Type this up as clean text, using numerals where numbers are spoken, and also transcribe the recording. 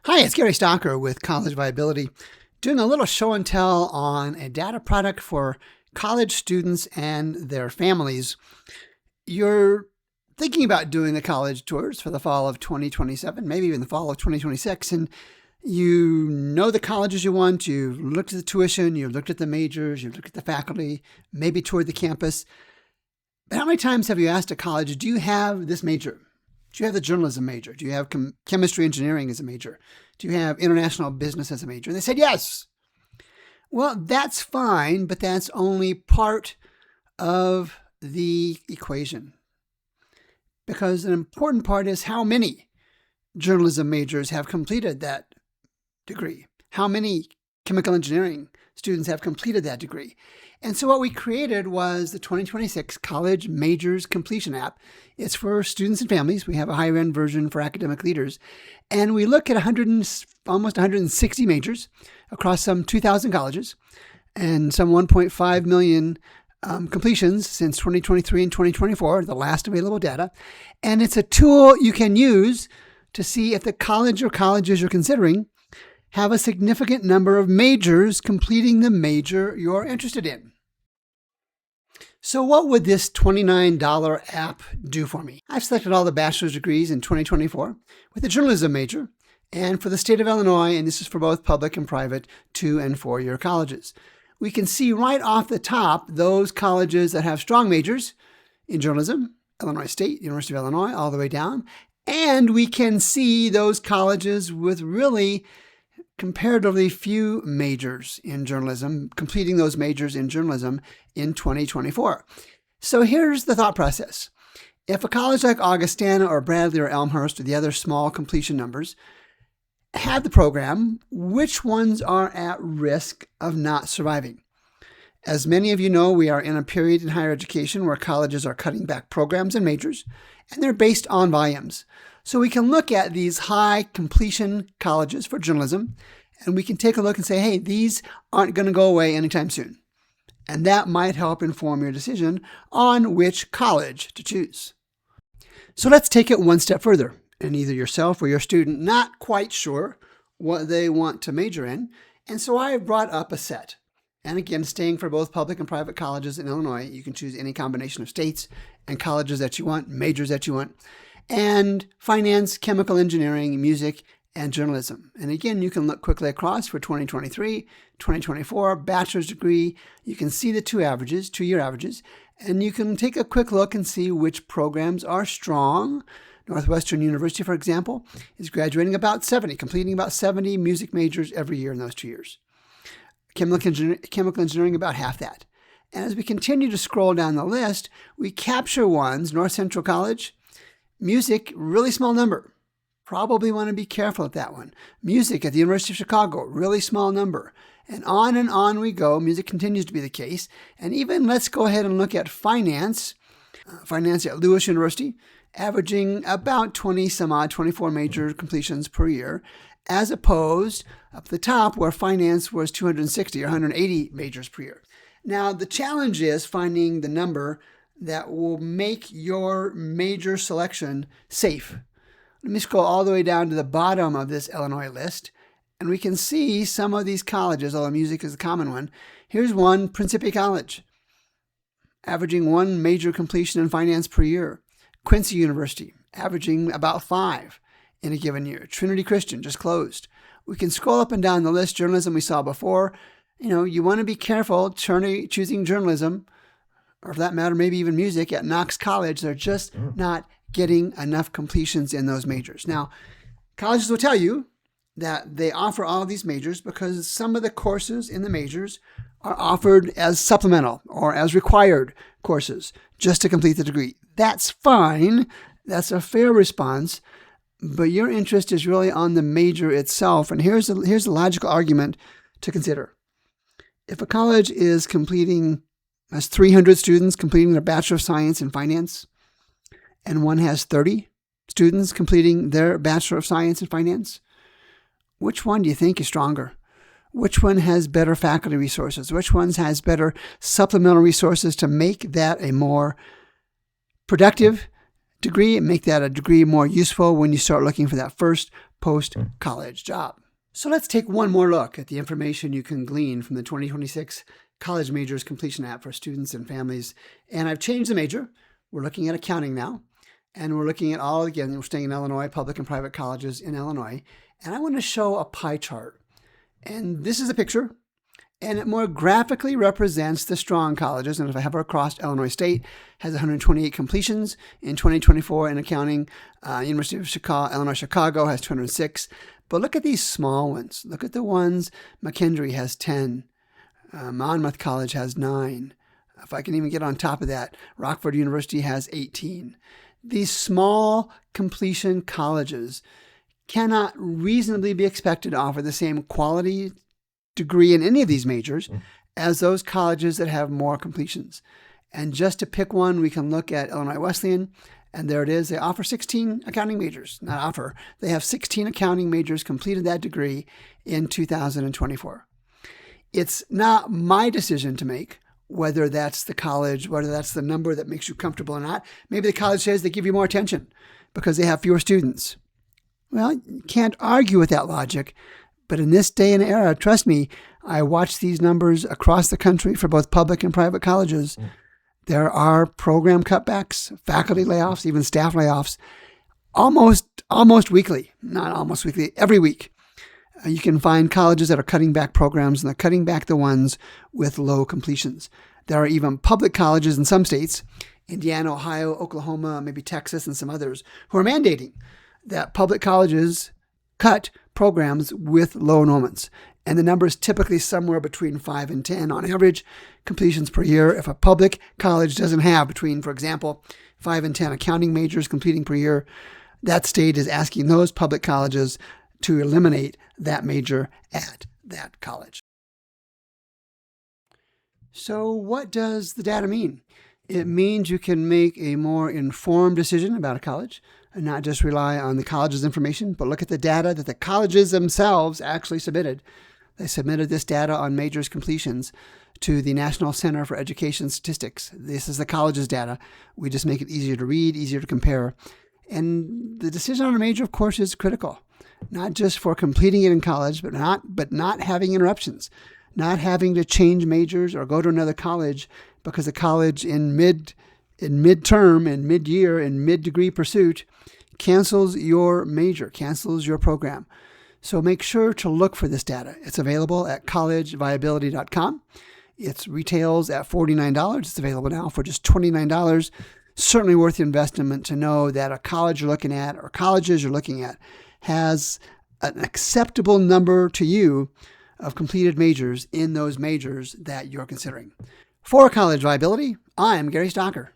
Hi, it's Gary Stocker with College Viability, doing a little show and tell on a data product for college students and their families. You're thinking about doing the college tours for the fall of 2027, maybe even the fall of 2026, and you know the colleges you want, you've looked at the tuition, you've looked at the majors, you've looked at the faculty, maybe toured the campus. But how many times have you asked a college, do you have this major? Do you have the journalism major? Do you have chemistry engineering as a major? Do you have international business as a major? And they said yes. Well, that's fine, but that's only part of the equation. Because an important part is how many journalism majors have completed that degree. How many chemical engineering students have completed that degree. And so what we created was the 2026 College Majors Completion app. It's for students and families. We have a higher end version for academic leaders. And we look at almost 160 majors across some 2,000 colleges and some 1.5 million completions since 2023 and 2024, the last available data. And it's a tool you can use to see if the college or colleges you're considering have a significant number of majors completing the major you're interested in. So what would this $29 app do for me? I've selected all the bachelor's degrees in 2024 with a journalism major, and for the state of Illinois, and this is for both public and private 2- and 4-year colleges. We can see right off the top those colleges that have strong majors in journalism, Illinois State, University of Illinois, all the way down, and we can see those colleges with really comparatively few majors in journalism, completing those majors in journalism in 2024. So here's the thought process. If a college like Augustana or Bradley or Elmhurst or the other small completion numbers have the program, which ones are at risk of not surviving? As many of you know, we are in a period in higher education where colleges are cutting back programs and majors, and they're based on volumes. So we can look at these high completion colleges for journalism, and we can take a look and say, hey, these aren't going to go away anytime soon. And that might help inform your decision on which college to choose. So let's take it one step further. And either yourself or your student not quite sure what they want to major in. And so I brought up a set. And again, staying for both public and private colleges in Illinois, you can choose any combination of states and colleges that you want, majors that you want, and finance, chemical engineering, music, and journalism. And again, you can look quickly across for 2023, 2024, bachelor's degree. You can see the two-year averages, and you can take a quick look and see which programs are strong. Northwestern University, for example, is graduating about 70, completing about 70 music majors every year in those 2 years. Chemical engineering, about half that. And as we continue to scroll down the list, we capture ones. North Central College, music, really small number. Probably want to be careful at that one. Music at the University of Chicago, really small number. And on we go. Music continues to be the case. And even let's go ahead and look at finance. Finance at Lewis University, averaging about 24 major completions per year, as opposed up the top where finance was 260 or 180 majors per year. Now, the challenge is finding the number that will make your major selection safe. Let me scroll all the way down to the bottom of this Illinois list, and we can see some of these colleges, although music is a common one. Here's one, Principi College, averaging 1 major completion in finance per year. Quincy University, averaging about 5 in a given year. Trinity Christian, just closed. We can scroll up and down the list. Journalism we saw before. You want to be careful choosing journalism, or for that matter, maybe even music at Knox College. They're just not getting enough completions in those majors. Now, colleges will tell you that they offer all these majors because some of the courses in the majors are offered as supplemental or as required courses just to complete the degree. That's fine. That's a fair response. But your interest is really on the major itself. And here's the logical argument to consider. If a college has 300 students completing their Bachelor of Science in Finance, and one has 30 students completing their Bachelor of Science in Finance, which one do you think is stronger? Which one has better faculty resources? Which one has better supplemental resources to make that a more productive degree and make that a degree more useful when you start looking for that first post-college job. So let's take one more look at the information you can glean from the 2026 College Majors Completion app for students and families. And I've changed the major. We're looking at accounting now. And we're looking at we're staying in Illinois, public and private colleges in Illinois. And I want to show a pie chart. And this is a picture. And it more graphically represents the strong colleges. And if I hover across, Illinois State has 128 completions in 2024 in accounting. University of Illinois Chicago has 206. But look at these small ones. Look at the ones. McKendree has 10. Monmouth College has 9. If I can even get on top of that, Rockford University has 18. These small completion colleges cannot reasonably be expected to offer the same quality degree in any of these majors as those colleges that have more completions. And just to pick one, we can look at Illinois Wesleyan, and there it is. They offer 16 accounting majors. They have 16 accounting majors completed that degree in 2024. It's not my decision to make whether that's the college, whether that's the number that makes you comfortable or not. Maybe the college says they give you more attention because they have fewer students. Well, you can't argue with that logic. But in this day and era, trust me, I watch these numbers across the country for both public and private colleges. There are program cutbacks, faculty layoffs, even staff layoffs, almost weekly, not almost weekly, every week. You can find colleges that are cutting back programs, and they're cutting back the ones with low completions. There are even public colleges in some states, Indiana, Ohio, Oklahoma, maybe Texas, and some others, who are mandating that public colleges cut programs with low enrollments. And the number is typically somewhere between 5 and 10 on average completions per year. If a public college doesn't have between, for example, 5 and 10 accounting majors completing per year, that state is asking those public colleges to eliminate that major at that college. So what does the data mean? It means you can make a more informed decision about a college and not just rely on the college's information, but look at the data that the colleges themselves actually submitted. They submitted this data on majors completions to the National Center for Education Statistics. This is the college's data. We just make it easier to read, easier to compare. And the decision on a major, of course, is critical, not just for completing it in college, but not having interruptions, not having to change majors or go to another college because the college in midterm, in mid-year, in mid-degree pursuit cancels your major, cancels your program. So make sure to look for this data. It's available at collegeviability.com. It retails at $49. It's available now for just $29. Certainly worth the investment to know that a college you're looking at or colleges you're looking at has an acceptable number to you of completed majors in those majors that you're considering. For College Viability, I'm Gary Stocker.